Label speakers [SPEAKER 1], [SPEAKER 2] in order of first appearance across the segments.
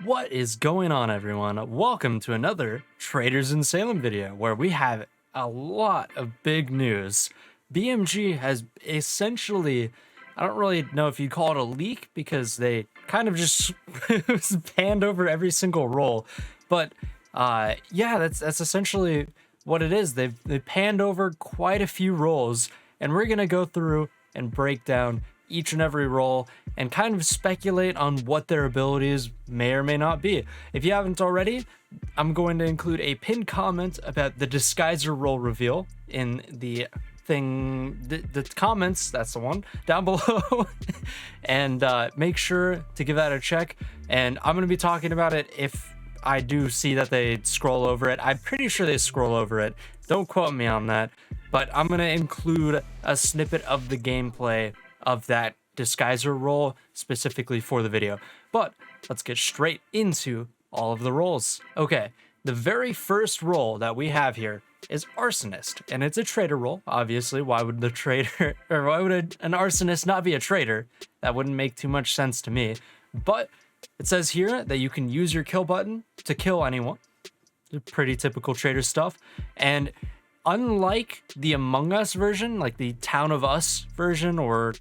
[SPEAKER 1] What is going on, everyone? Welcome to another Traitors in Salem video where we have a lot of big news. BMG has essentially, I don't really know if you'd call it a leak because they kind of just panned over every single role, but yeah, that's essentially what it is. They've panned over quite a few roles, and we're gonna go through and break down each and every role and kind of speculate on what their abilities may or may not be. If you haven't already, I'm going to include a pinned comment about the Disguiser role reveal in the thing, the comments, that's the one, down below. And make sure to give that a check. And I'm going to be talking about it if I do see that they scroll over it. I'm pretty sure they scroll over it. Don't quote me on that. But I'm going to include a snippet of the gameplay of that Disguiser role specifically for the video. But let's get straight into all of the roles. Okay, the very first role that we have here is Arsonist, and it's a traitor role. Obviously, why would the traitor, or why would an Arsonist not be a traitor? That wouldn't make too much sense to me. But it says here that you can use your kill button to kill anyone. Pretty typical traitor stuff. And unlike the Among Us version, like the Town of Us version, or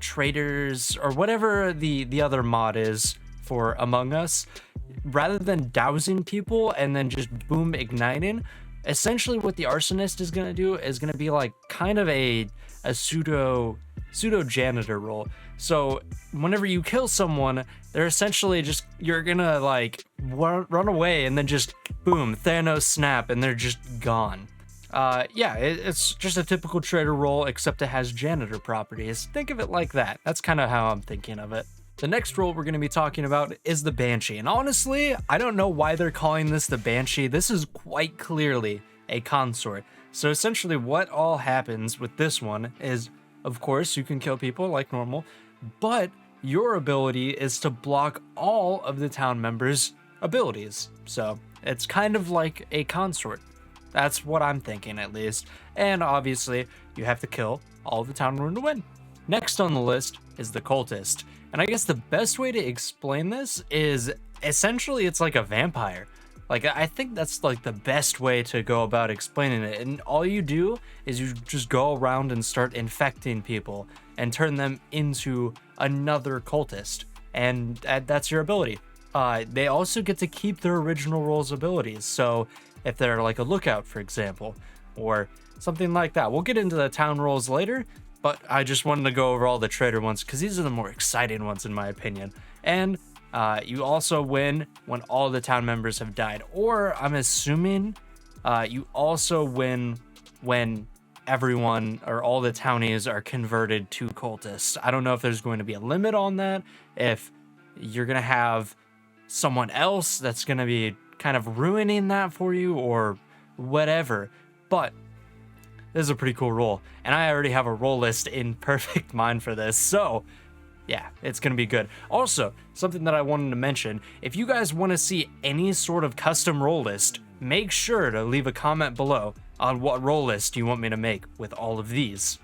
[SPEAKER 1] Traitors, or whatever the other mod is for Among Us, rather than dousing people and then just boom igniting, essentially what the Arsonist is going to do is going to be like kind of a pseudo janitor role. So whenever you kill someone, they're essentially just, you're gonna like run away and then just boom, Thanos snap, and they're just gone. Yeah, it's just a typical traitor role, except it has janitor properties. Think of it like that. That's kind of how I'm thinking of it. The next role we're going to be talking about is the Banshee. And honestly, I don't know why they're calling this the Banshee. This is quite clearly a consort. So essentially what all happens with this one is, of course, you can kill people like normal, but your ability is to block all of the town members' abilities. So it's kind of like a consort. That's what I'm thinking, at least. And obviously, you have to kill all the town room to win. Next on the list is the Cultist. And I guess the best way to explain this is essentially it's like a vampire. Like, I think that's like the best way to go about explaining it. And all you do is you just go around and start infecting people and turn them into another cultist. And that's your ability. They also get to keep their original role's abilities. So if they're like a lookout, for example, or something like that. We'll get into the town roles later, but I just wanted to go over all the traitor ones because these are the more exciting ones in my opinion. And you also win when all the town members have died, or I'm assuming you also win when everyone or all the townies are converted to cultists. I don't know if there's going to be a limit on that, if you're going to have someone else that's going to be kind of ruining that for you or whatever, but this is a pretty cool role, and I already have a role list in perfect mind for this, so yeah, it's gonna be good. Also, something that I wanted to mention, if you guys want to see any sort of custom role list, make sure to leave a comment below on what role list you want me to make with all of these.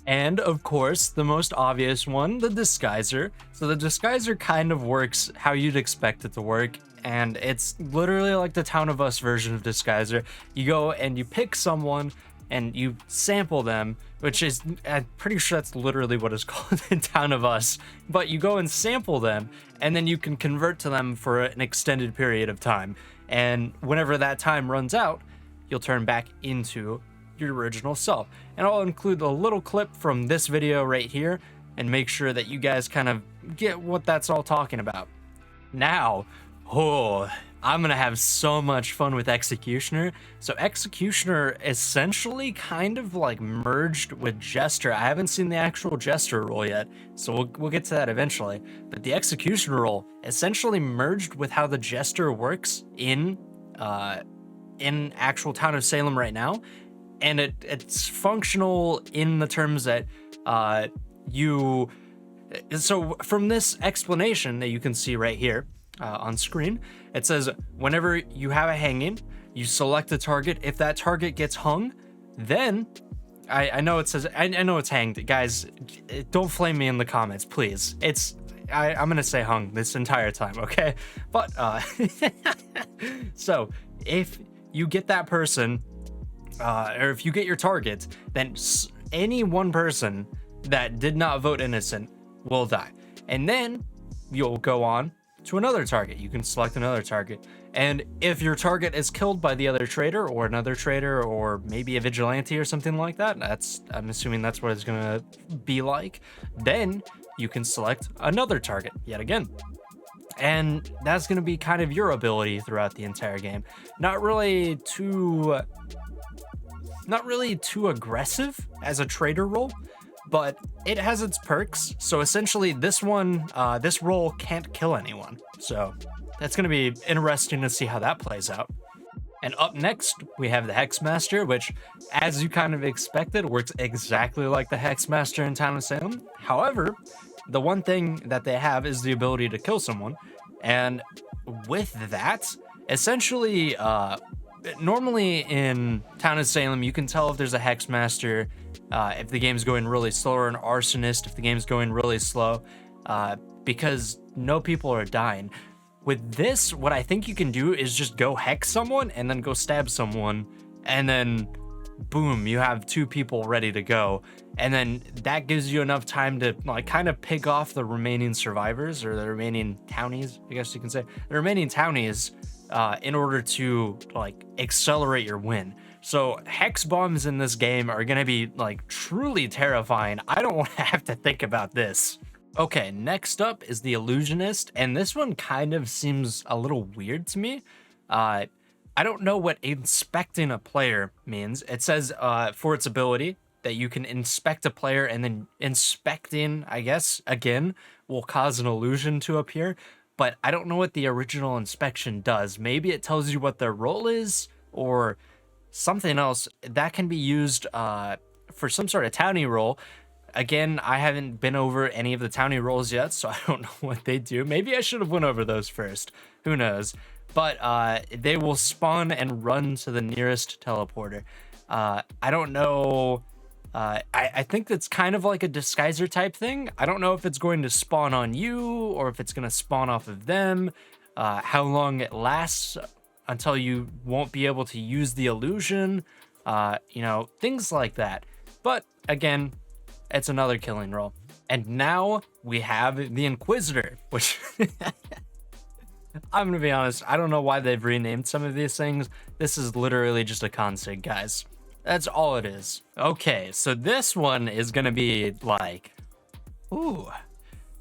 [SPEAKER 1] And of course, the most obvious one, the Disguiser. So the Disguiser kind of works how you'd expect it to work, and it's literally like the Town of Us version of Disguiser. You go and you pick someone and you sample them, which is, I'm pretty sure that's literally what it's called in Town of Us, but you go and sample them, and then you can convert to them for an extended period of time. And whenever that time runs out, you'll turn back into your original self. And I'll include a little clip from this video right here and make sure that you guys kind of get what that's all talking about. Now, I'm gonna have so much fun with Executioner. So Executioner essentially kind of like merged with Jester. I haven't seen the actual Jester role yet, so we'll get to that eventually. But the Executioner role essentially merged with how the Jester works in actual Town of Salem right now. And it's functional in the terms that so from this explanation that you can see right here on screen, it says whenever you have a hanging, you select a target. If that target gets hung, then I know it says, I know it's hanged. Guys, don't flame me in the comments, please. I'm gonna say hung this entire time, okay? But so if you get that person, or if you get your target, then any one person that did not vote innocent will die, and then you'll go on to another target. You can select another target, and if your target is killed by the other traitor or another traitor or maybe a vigilante or something like that, I'm assuming that's what it's gonna be like, then you can select another target yet again. And that's gonna be kind of your ability throughout the entire game. Not really too aggressive as a traitor role, but it has its perks. So essentially this role can't kill anyone. So that's gonna be interesting to see how that plays out. And up next, we have the Hex Master, which, as you kind of expected, works exactly like the Hex Master in Town of Salem. However, the one thing that they have is the ability to kill someone. And with that, essentially, normally in Town of Salem, you can tell if there's a Hex Master, if the game's going really slow, or an Arsonist if the game's going really slow, because no people are dying. With this, what I think you can do is just go hex someone and then go stab someone, and then boom, you have 2 people ready to go. And then that gives you enough time to like kind of pick off the remaining survivors, or the remaining townies, I guess you can say, the remaining townies, in order to like accelerate your win. So hex bombs in this game are gonna be like truly terrifying. I don't want to have to think about this. Okay, next up is the Illusionist, and this one kind of seems a little weird to me. I don't know what inspecting a player means. It says for its ability that you can inspect a player, and then inspecting, I guess, again, will cause an illusion to appear, but I don't know what the original inspection does. Maybe it tells you what their role is, or something else that can be used for some sort of townie role. Again, I haven't been over any of the townie roles yet, so I don't know what they do. Maybe I should have went over those first. Who knows? But they will spawn and run to the nearest teleporter. I don't know. I think that's kind of like a disguiser type thing. I don't know if it's going to spawn on you or if it's going to spawn off of them. How long it lasts until you won't be able to use the illusion. You know, things like that. But again, it's another killing role. And now we have the Inquisitor, which I'm gonna be honest, I don't know why they've renamed some of these things. This is literally just a config, guys. That's all it is. Okay, so this one is gonna be like, ooh,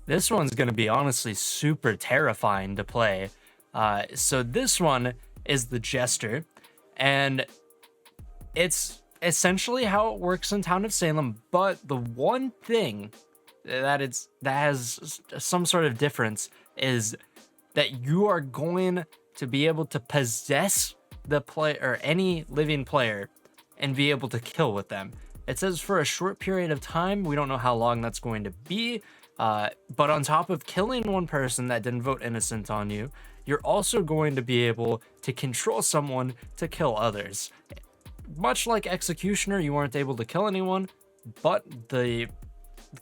[SPEAKER 1] this one's gonna be honestly super terrifying to play. So this one is the Jester, and it's essentially how it works in Town of Salem, but the one thing that has some sort of difference is that you are going to be able to possess the player, or any living player, and be able to kill with them. It says for a short period of time. We don't know how long that's going to be, but on top of killing one person that didn't vote innocent on you, you're also going to be able to control someone to kill others. Much like Executioner, you weren't able to kill anyone, but the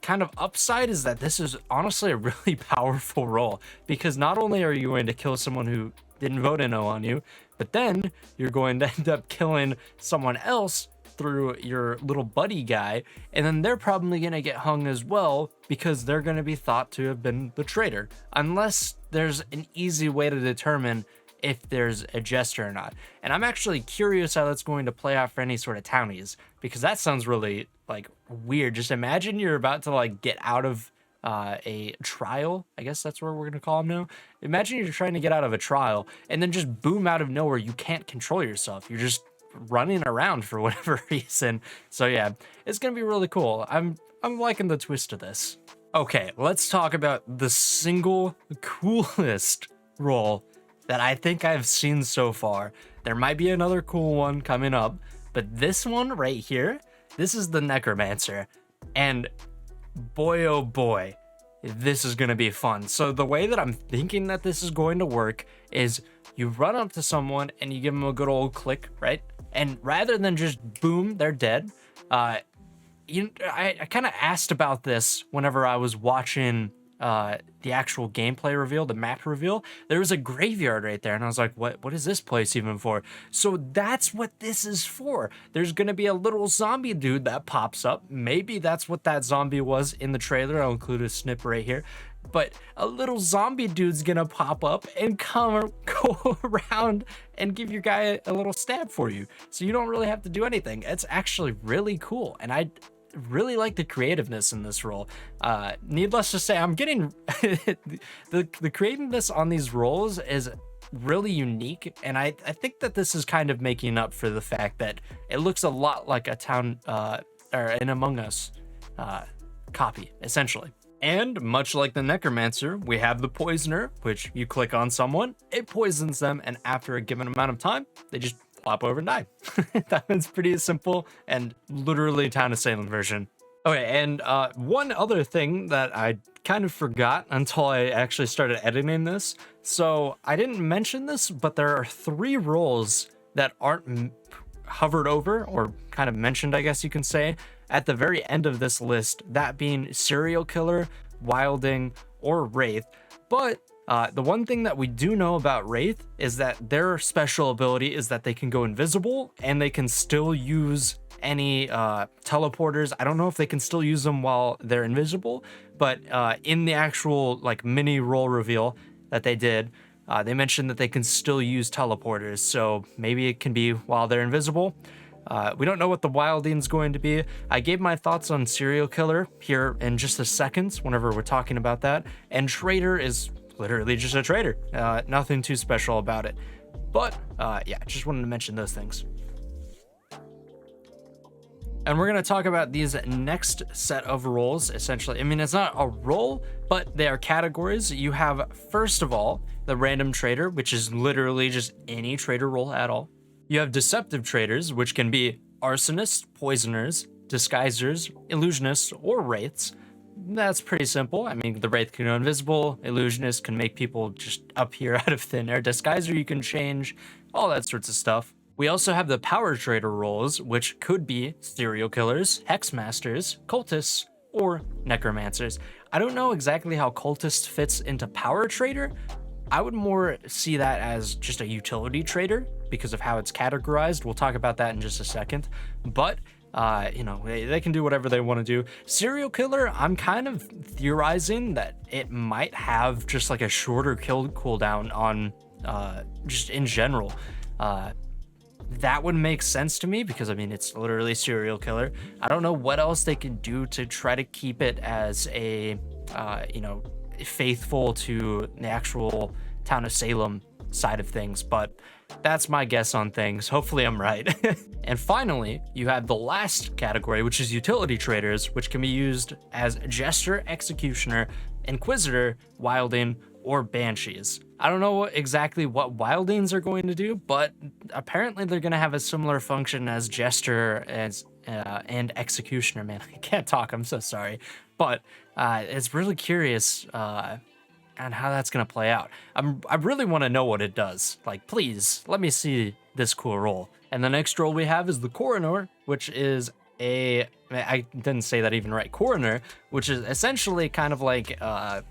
[SPEAKER 1] kind of upside is that this is honestly a really powerful role, because not only are you going to kill someone who didn't vote no on you, but then you're going to end up killing someone else through your little buddy guy, and then they're probably going to get hung as well, because they're going to be thought to have been the traitor, unless there's an easy way to determine if there's a Jester or not. And I'm actually curious how that's going to play out for any sort of townies, because that sounds really like weird. Just imagine you're about to like get out of a trial. I guess that's what we're gonna call them now. Imagine you're trying to get out of a trial, and then just boom, out of nowhere, you can't control yourself. You're just running around for whatever reason. So yeah, it's gonna be really cool. I'm liking the twist of this. Okay, let's talk about the single coolest role that I think I've seen so far. There might be another cool one coming up, but this one right here, this is the Necromancer. And boy, oh boy, this is gonna be fun. So the way that I'm thinking that this is going to work is you run up to someone and you give them a good old click, right? And rather than just boom, they're dead. I kind of asked about this whenever I was watching the actual gameplay reveal, the map reveal, there was a graveyard right there, and I was like, what is this place even for? So that's what this is for. There's gonna be a little zombie dude that pops up. Maybe that's what that zombie was in the trailer. I'll include a snip right here. But a little zombie dude's gonna pop up and go around and give your guy a little stab for you, so you don't really have to do anything. It's actually really cool, and I really like the creativeness in this role. Needless to say, I'm getting the creativeness on these roles is really unique, and I think that this is kind of making up for the fact that it looks a lot like a town or an Among Us copy, essentially. And much like the Necromancer, we have the Poisoner, which you click on someone, it poisons them, and after a given amount of time, they just flop over and die. That one's pretty simple and literally Town of Salem version. Okay, and one other thing that I kind of forgot until I actually started editing this. So I didn't mention this, but there are 3 roles that aren't hovered over or kind of mentioned, I guess you can say, at the very end of this list, that being Serial Killer, Wilding, or Wraith. But the one thing that we do know about Wraith is that their special ability is that they can go invisible and they can still use any teleporters. I don't know if they can still use them while they're invisible, but in the actual like mini role reveal that they did, they mentioned that they can still use teleporters. So maybe it can be while they're invisible. We don't know what the Wilding's going to be. I gave my thoughts on Serial Killer here in just a second whenever we're talking about that. And Traitor is literally just a traitor. Nothing too special about it. But yeah, just wanted to mention those things. And we're going to talk about these next set of roles, essentially. I mean, it's not a role, but they are categories. You have, first of all, the Random Traitor, which is literally just any traitor role at all. You have Deceptive Traitors, which can be Arsonists, Poisoners, Disguisers, Illusionists, or Wraiths. That's pretty simple. I mean, the Wraith can go invisible, Illusionist can make people just appear out of thin air, Disguiser you can change, all that sorts of stuff. We also have the Power Traitor roles, which could be Serial Killers, Hex Masters, Cultists, or Necromancers. I don't know exactly how Cultist fits into Power Traitor. I would more see that as just a utility traitor because of how it's categorized. We'll talk about that in just a second. But, you know, they can do whatever they want to do. Serial Killer, I'm kind of theorizing that it might have just like a shorter kill cooldown on just in general. That would make sense to me because, I mean, it's literally Serial Killer. I don't know what else they can do to try to keep it as a, you know, faithful to the actual Town of Salem side of things, but that's my guess on things. Hopefully I'm right. And finally, you have the last category, which is Utility Traitors, which can be used as Jester, Executioner, Inquisitor, Wilding, or Banshees. I don't know exactly what Wildings are going to do, but apparently they're going to have a similar function as Jester and Executioner. Man, I can't talk, I'm so sorry. But it's really curious on how that's going to play out. I really want to know what it does. Like, please, let me see this cool role. And the next role we have is the Coroner, which is I didn't say that even right, Coroner, which is essentially kind of like, I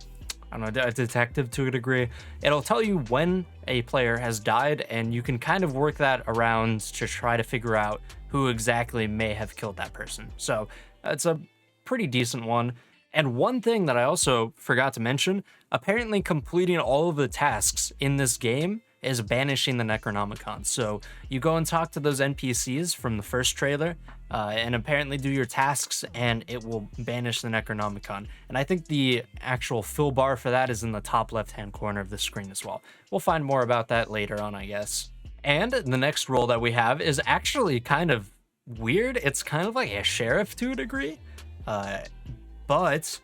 [SPEAKER 1] don't know, a detective to a degree. It'll tell you when a player has died, and you can kind of work that around to try to figure out who exactly may have killed that person. So it's a pretty decent one. And one thing that I also forgot to mention, apparently completing all of the tasks in this game is banishing the Necronomicon. So you go and talk to those NPCs from the first trailer and apparently do your tasks, and it will banish the Necronomicon. And I think the actual fill bar for that is in the top left-hand corner of the screen as well. We'll find more about that later on, I guess. And the next role that we have is actually kind of weird. It's kind of like a sheriff to a degree. But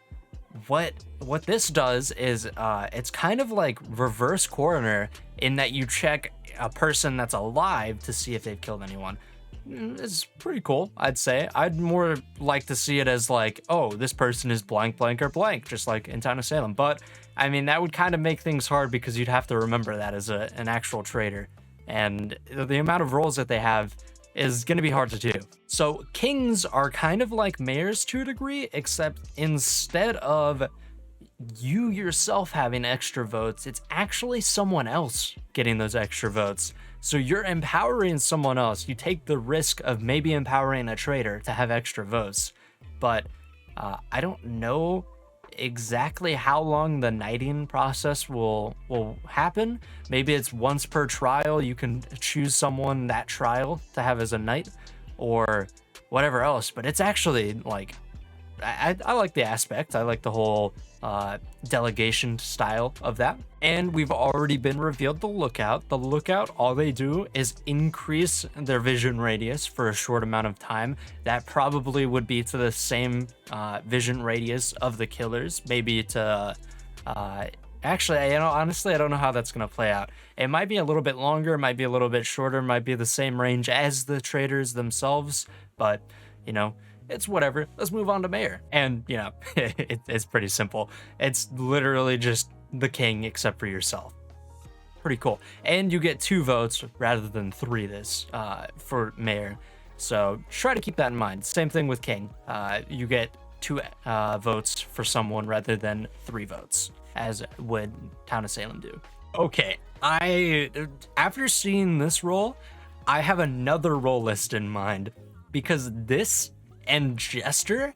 [SPEAKER 1] what this does is it's kind of like reverse coroner in that you check a person that's alive to see if they've killed anyone. It's pretty cool, I'd say. I'd more like to see it as like, oh, this person is blank, blank, or blank, just like in Town of Salem. But I mean, that would kind of make things hard because you'd have to remember that as an actual traitor. And the amount of roles that they have is going to be hard to do. So kings are kind of like mayors to a degree, except instead of you yourself having extra votes. It's actually someone else getting those extra votes. So you're empowering someone else. You take the risk of maybe empowering a traitor to have extra votes. But I don't know exactly how long the knighting process will happen. Maybe it's once per trial. You can choose someone that trial to have as a knight or whatever else. But it's actually like, I like the aspect. I like the whole delegation style of that. And we've already been revealed the Lookout. The Lookout, all they do is increase their vision radius for a short amount of time. That probably would be to the same vision radius of the killers, maybe to actually, honestly, I don't know how that's going to play out. It might be a little bit longer, it might be a little bit shorter, might be the same range as the traitors themselves, but it's whatever. Let's move on to Mayor. And, it's pretty simple. It's literally just the king except for yourself. Pretty cool. And you get 2 votes rather than 3 this for Mayor. So try to keep that in mind. Same thing with King. You get 2 votes for someone rather than 3 votes, as would Town of Salem do. Okay, after seeing this role, I have another role list in mind, because this and Jester,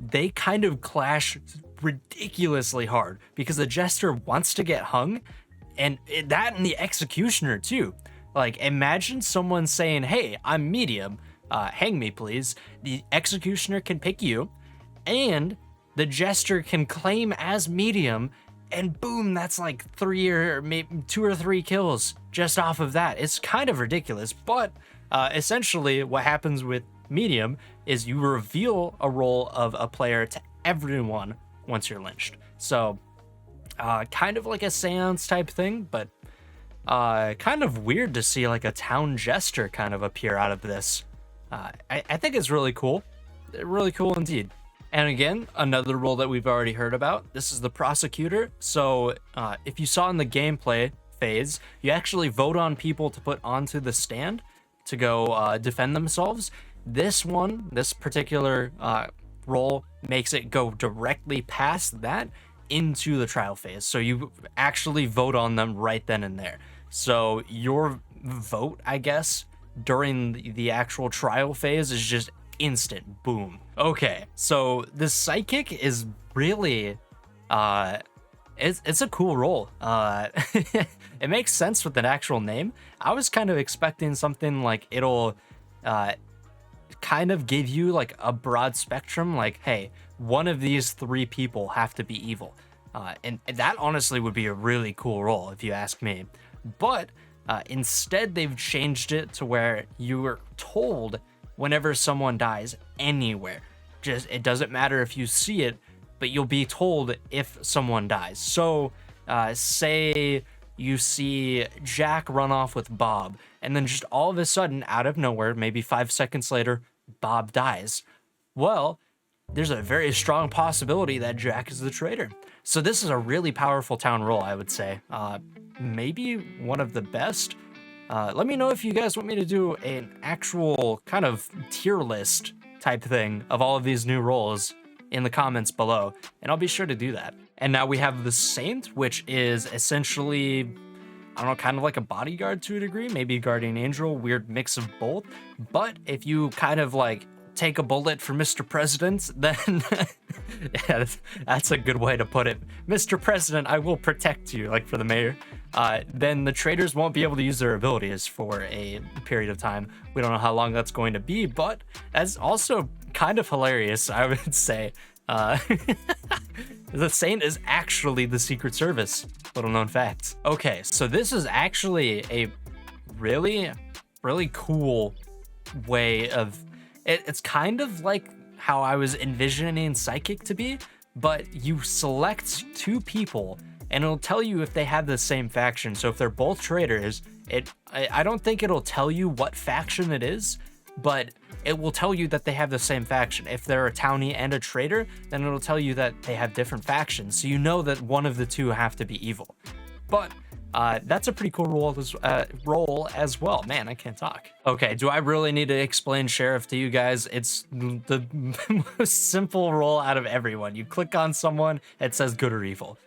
[SPEAKER 1] they kind of clash ridiculously hard, because the Jester wants to get hung, and that and the Executioner too. Like, imagine someone saying, hey, I'm medium, hang me please. The Executioner can pick you, and the Jester can claim as medium, and boom, that's like 3 or maybe 2 or 3 kills just off of that. It's kind of ridiculous, but essentially what happens with medium is you reveal a role of a player to everyone once you're lynched. So kind of like a seance type thing, but kind of weird to see like a town jester kind of appear out of this. I think it's really cool. Really cool indeed. And again, another role that we've already heard about. This is the Prosecutor. So if you saw in the gameplay phase, you actually vote on people to put onto the stand to go defend themselves. This particular role makes it go directly past that into the trial phase. So you actually vote on them right then and there. So your vote, I guess, during the actual trial phase is just instant. Boom. Okay, so the Psychic is really it's a cool role. It makes sense with an actual name. I was kind of expecting something like it'll kind of give you like a broad spectrum, like, hey, one of these 3 people have to be evil, and that honestly would be a really cool role if you ask me. But instead they've changed it to where you are told whenever someone dies anywhere. Just, it doesn't matter if you see it, but you'll be told if someone dies. So say you see Jack run off with Bob, and then just all of a sudden, out of nowhere, maybe 5 seconds later, Bob dies. Well, there's a very strong possibility that Jack is the traitor. So this is a really powerful town role, I would say. Maybe one of the best. Let me know if you guys want me to do an actual kind of tier list type thing of all of these new roles in the comments below, and I'll be sure to do that. And now we have the Saint, which is essentially, I don't know, kind of like a bodyguard to a degree, maybe guardian angel, weird mix of both. But if you kind of like take a bullet for Mr. President, then yeah, that's a good way to put it. Mr. President, I will protect you, like for the mayor. Then the traitors won't be able to use their abilities for a period of time. We don't know how long that's going to be, but that's also kind of hilarious, I would say. The Saint is actually the Secret Service. Little known fact. Okay, so this is actually a really, really cool way of... It's kind of like how I was envisioning Psychic to be, but you select 2 people and it'll tell you if they have the same faction. So if they're both traitors, I don't think it'll tell you what faction it is, but it will tell you that they have the same faction. If they're a townie and a traitor, then it'll tell you that they have different factions. So you know that one of the 2 have to be evil. But That's a pretty cool role as well. Man, I can't talk. Okay, do I really need to explain Sheriff to you guys? It's the most simple role out of everyone. You click on someone, it says good or evil.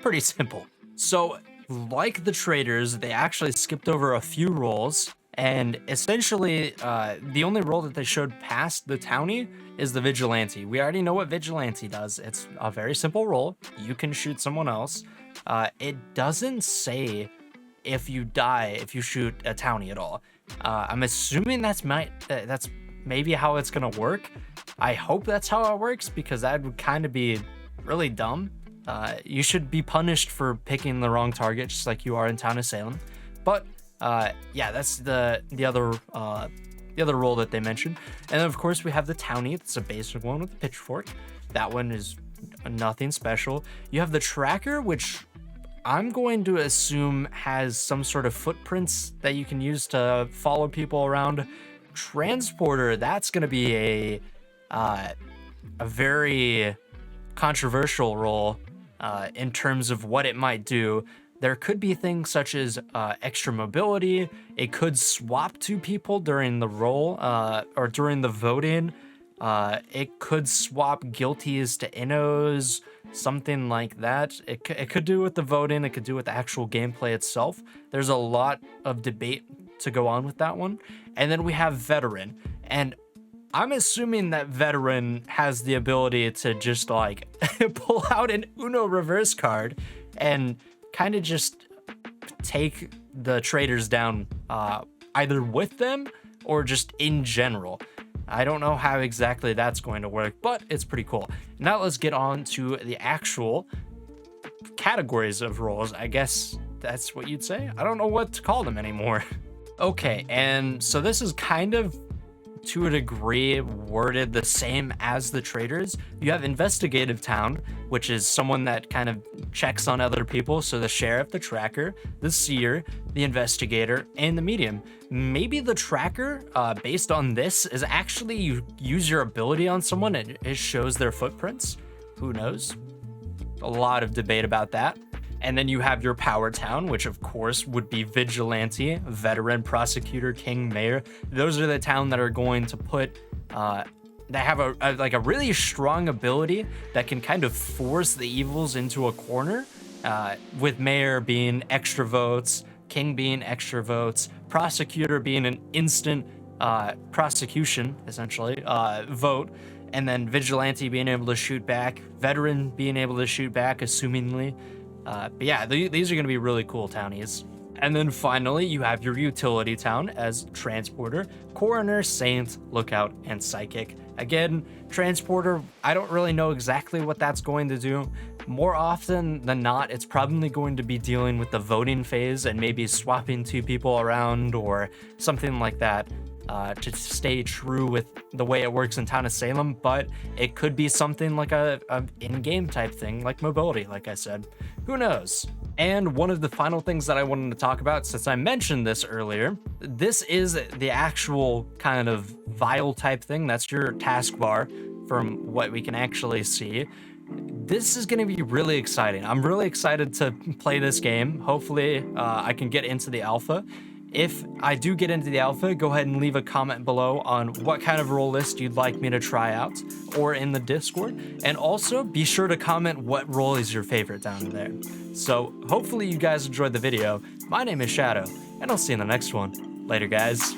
[SPEAKER 1] Pretty simple. So, like the Traitors, they actually skipped over a few roles, and essentially, the only role that they showed past the Townie is the Vigilante. We already know what Vigilante does. It's a very simple role. You can shoot someone else. It doesn't say if you die if you shoot a Townie at all. I'm assuming that's maybe how it's gonna work. I hope that's how it works, because that would kind of be really dumb. You should be punished for picking the wrong target, just like you are in Town of Salem. But yeah, that's the other role that they mentioned. And then of course we have the Townie. It's a basic one with the pitchfork. That one is nothing special. You have the Tracker, which I'm going to assume has some sort of footprints that you can use to follow people around. Transporter, that's going to be a very controversial role in terms of what it might do. There could be things such as extra mobility. It could swap to people during the roll or during the voting. It could swap guilties to innos, something like that. It could do with the voting. It could do with the actual gameplay itself. There's a lot of debate to go on with that one. And then we have Veteran. And I'm assuming that Veteran has the ability to just like pull out an Uno reverse card and kind of just take the Traitors down either with them or just in general. I don't know how exactly that's going to work, but it's pretty cool. Now let's get on to the actual categories of roles. I guess that's what you'd say. I don't know what to call them anymore. Okay, and so this is kind of, to a degree, worded the same as the Traitors. You have Investigative Town, which is someone that kind of checks on other people. So the Sheriff, the Tracker, the Seer, the Investigator, and the Medium. Maybe the Tracker, based on this, is actually you use your ability on someone and it shows their footprints. Who knows? A lot of debate about that. And then you have your Power Town, which of course would be Vigilante, Veteran, Prosecutor, King, Mayor. Those are the town that are going to put, that have a really strong ability that can kind of force the evils into a corner, with Mayor being extra votes, King being extra votes, Prosecutor being an instant prosecution, essentially, vote, and then Vigilante being able to shoot back, Veteran being able to shoot back, assumingly. But yeah, these are going to be really cool townies. And then finally, you have your utility town as Transporter, Coroner, Saint, Lookout, and Psychic. Again, Transporter, I don't really know exactly what that's going to do. More often than not, it's probably going to be dealing with the voting phase and maybe swapping two people around or something like that. To stay true with the way it works in Town of Salem, but it could be something like a in-game type thing, like mobility, like I said. Who knows? And one of the final things that I wanted to talk about, since I mentioned this earlier, this is the actual kind of vial type thing. That's your taskbar from what we can actually see. This is going to be really exciting. I'm really excited to play this game. Hopefully, I can get into the alpha. If I do get into the alpha, go ahead and leave a comment below on what kind of role list you'd like me to try out, or in the Discord. And also be sure to comment what role is your favorite down there. So hopefully you guys enjoyed the video. My name is Shadow, and I'll see you in the next one. Later, guys.